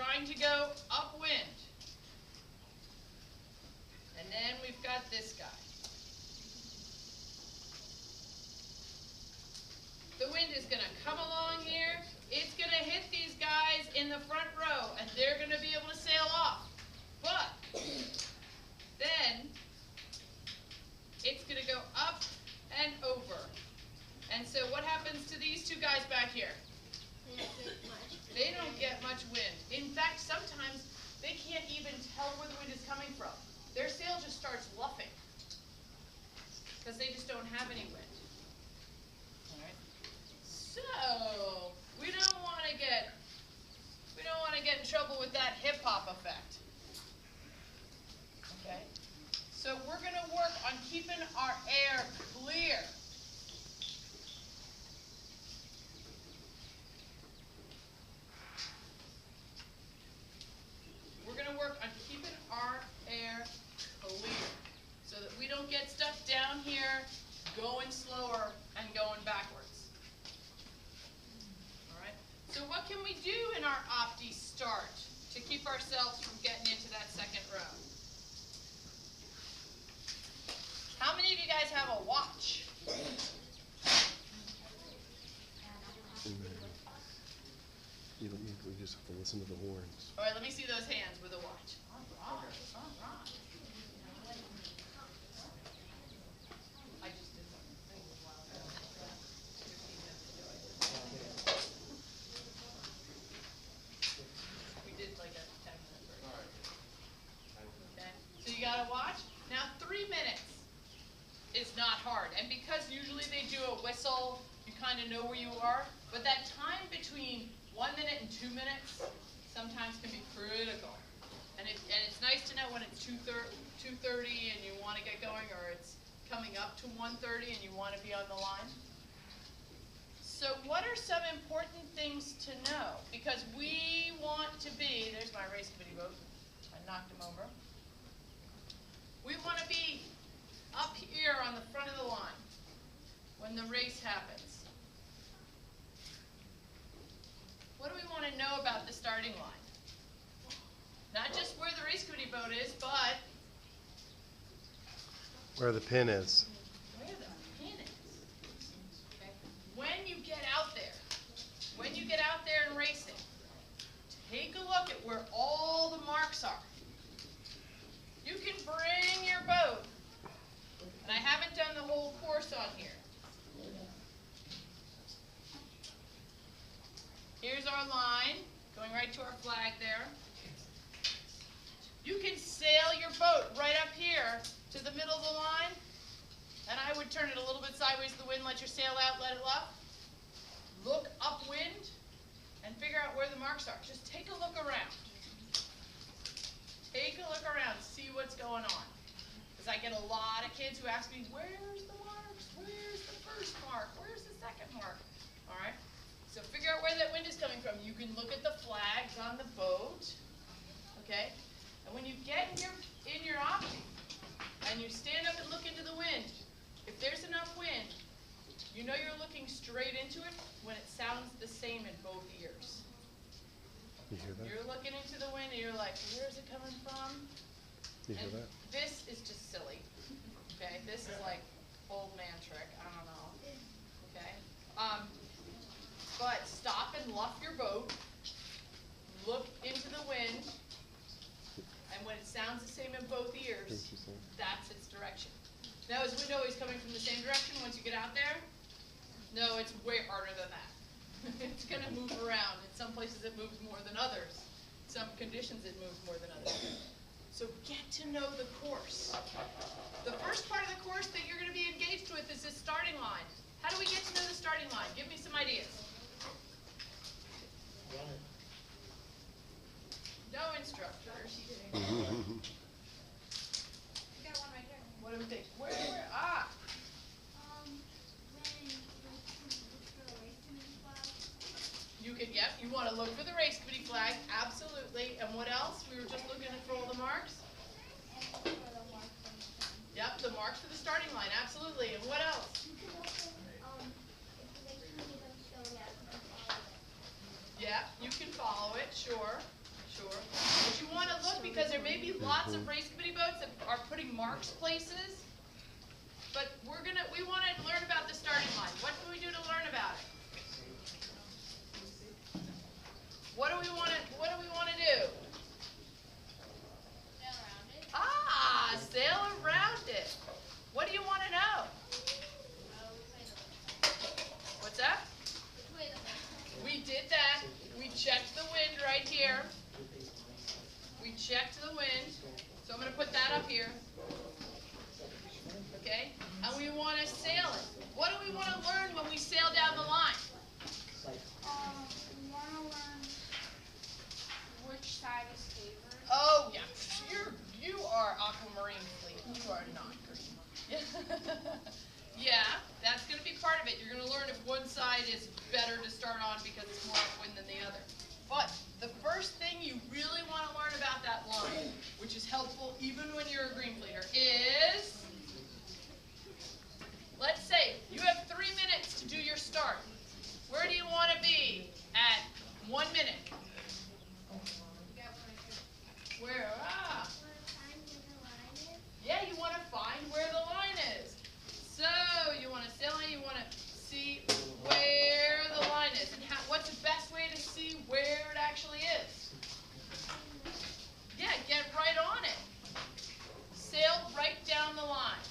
trying to go upwind. And then we've got this guy. The wind is going to come along here. It's going to hit these guys in the front row, and they're going to be able to sail off. But then it's going to go up and over. And so what happens to these two guys back here? They don't get much wind. In fact, sometimes they can't even tell where the wind is coming from. Their sail just starts luffing because they just don't have any wind. All right. So we don't want to get in trouble with that hip hop effect. Okay. So we're going to work on keeping our air clear. We're going to work on keeping our air clear so that we don't get stuck down here going slower and going backwards. All right? So what can we do in our Opti start to keep ourselves from getting into that second row? How many of you guys have a watch? We just have to listen to the horns. All right, let me see those hands with a watch. All right, all right. I just did something. We did like a 10-minute break. Okay, so you got a watch? Now 3 minutes is not hard. And because usually they do a whistle, you kind of know where you are. But that time between 1 minute and 2 minutes sometimes can be critical. And it's nice to know when it's 2:30 and you want to get going, or it's coming up to 1:30 and you want to be on the line. So what are some important things to know? Because we want to be, there's my race committee vote. I knocked him over. We want to be up here on the front of the line when the race happens. What do we want to know about the starting line? Not just where the race committee boat is, but where the pin is. Where the pin is. Okay. When you get out there and racing, take a look at where all the marks are. You can bring your boat, and I haven't done the whole course on here. Here's our line, going right to our flag there. You can sail your boat right up here to the middle of the line, and I would turn it a little bit sideways to the wind, let your sail out, let it luff. Look upwind and figure out where the marks are. Just take a look around. Take a look around, see what's going on. Because I get a lot of kids who ask me, where's the marks? Where's the first mark? Where's the second mark? All right. So figure out where that wind is coming from. You can look at the flags on the boat, okay? And when you get in your Opti and you stand up and look into the wind, if there's enough wind, you know you're looking straight into it when it sounds the same in both ears. You hear that? You're looking into the wind and you're like, where's it coming from? You hear that? This is just silly, okay? This is like old man trick. I don't know, okay? But stop and luff your boat, look into the wind, and when it sounds the same in both ears, that's its direction. Now, is wind always coming from the same direction once you get out there? No, it's way harder than that. It's going to move around. In some places it moves more than others. In some conditions it moves more than others. So get to know the course. The first part of the course that you're going to be engaged with is this starting line. How do we get to know the starting line? Give me some ideas. No instructors. You got one right there. What do we think? Where? Ah! You can, yep, you want to look for the race committee flag, absolutely. And what else? We were just looking for all the marks. Yep, the marks for the starting line, absolutely. And what else? Yeah, you can follow it, sure. Sure. But you want to look because there may be lots of race committee boats that are putting marks places. But we want to learn about the starting line. What can we do to learn about it? What do we want to do? Sail around it. Ah, sail around it. What do you want to know? What's that? We did that. We checked the wind right here. We checked the wind. So I'm going to put that up here. Okay? And we want to sail it. What do we want to learn when we sail down the line? We want to learn which side is favored. Oh, yeah. You are aquamarine fleet. You are not green. Yeah, that's going to be part of it. You're going to learn if one side is better to start on because it's more upwind than the other. But the first thing you really want to learn about that line, which is helpful even when you're a green fleeter, is, let's say you have 3 minutes to do your start. Where do you want to be at 1 minute? Where? Yeah, you want to find where the line is. So you want to sail in, you want to see where the line is. And what's the best way to see where it actually is? Yeah, get right on it. Sail right down the line.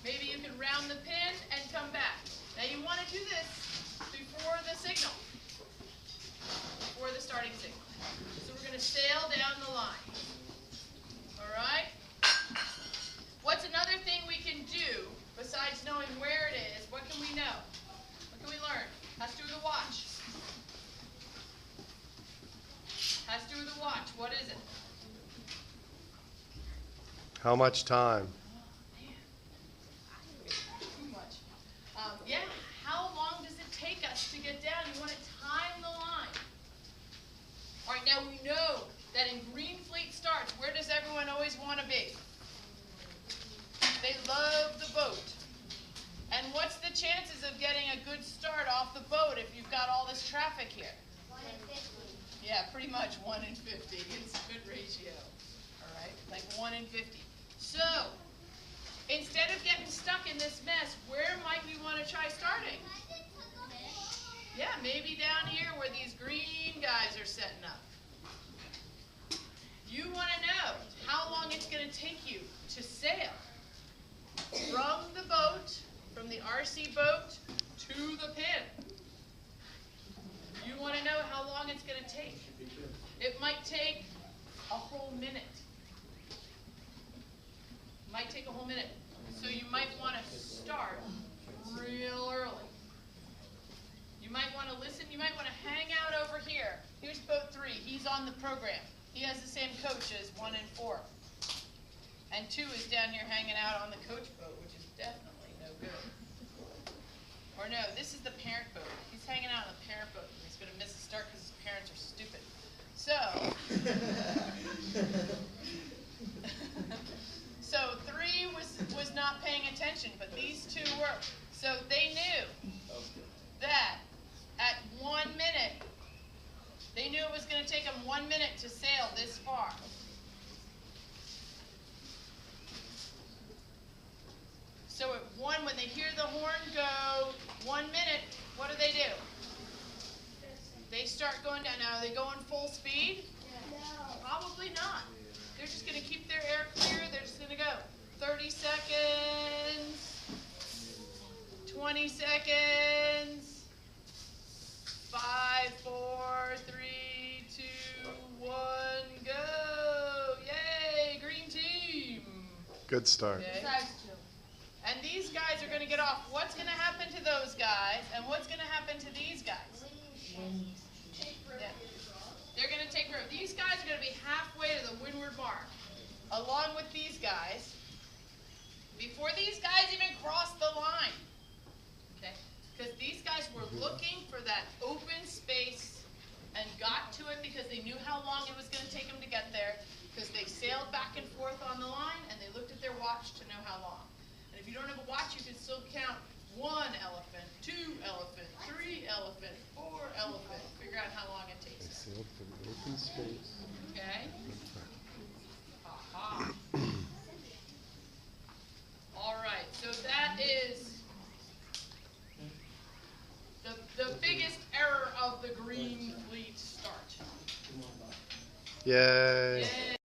Maybe you can round the pin and come back. Now you want to do this before the signal. Before the starting signal. So we're going to sail down the line. All right? What's another thing we can do besides knowing where it is? What can we know? What can we learn? Has to do with the watch. Has to do with the watch. What is it? How much time? Oh, man. Too much. Yeah, how long does it take us to get down? You want to time the line. All right, now we know that in Green Fleet starts, where does everyone always want to be? They love the boat. And what's the chances of getting a good start off the boat if you've got all this traffic here? 1 in 50. Yeah, pretty much 1 in 50. It's a good ratio. All right, like 1 in 50. So, instead of getting stuck in this mess, where might we want to try starting? Yeah, maybe down here where these green guys are setting up. You want to know how long it's going to take you to sail from the boat, from the RC boat to the pin. You want to know how long it's going to take. It might take a whole minute. Might take a whole minute. So you might want to start real early. You might want to listen. You might want to hang out over here. Here's boat 3. He's on the program. He has the same coach as 1 and 4. And 2 is down here hanging out on the coach boat, which is definitely no good. Or no, this is the parent boat. He's hanging out on the parent boat. He's going to miss the start because his parents are stupid. So, so 3 was not paying attention, but these 2 were. So they knew that at 1 minute, they knew it was going to take them 1 minute to sail this far. So at 1, when they hear the horn go 1 minute, what do? They start going down. Now, are they going full speed? No. Probably not. They're just going to keep their air clear. They're just going to go 30 seconds, 20 seconds, 5, 4, 3, 2, 1, go. Yay, green team. Good start. Okay. And these guys are going to get off. What's going to happen to those guys, and what's going to happen to these guys? Yeah. They're going to take rope. These guys are going to be halfway to the windward mark, along with these guys, before these guys even cross the line. Okay? Because these guys were looking for that open space and got to it because they knew how long it was going to take them to get there, because they sailed back and forth on the line, and they looked at their watch to know how long. And if you don't have a watch, you can still count 1 elephant, 2 elephant, 3 elephant, 4 elephant. Figure out how long it takes. They sailed for the In space. Okay? Aha. All right, so that is the biggest error of the Green Fleet start. Yay. Yay.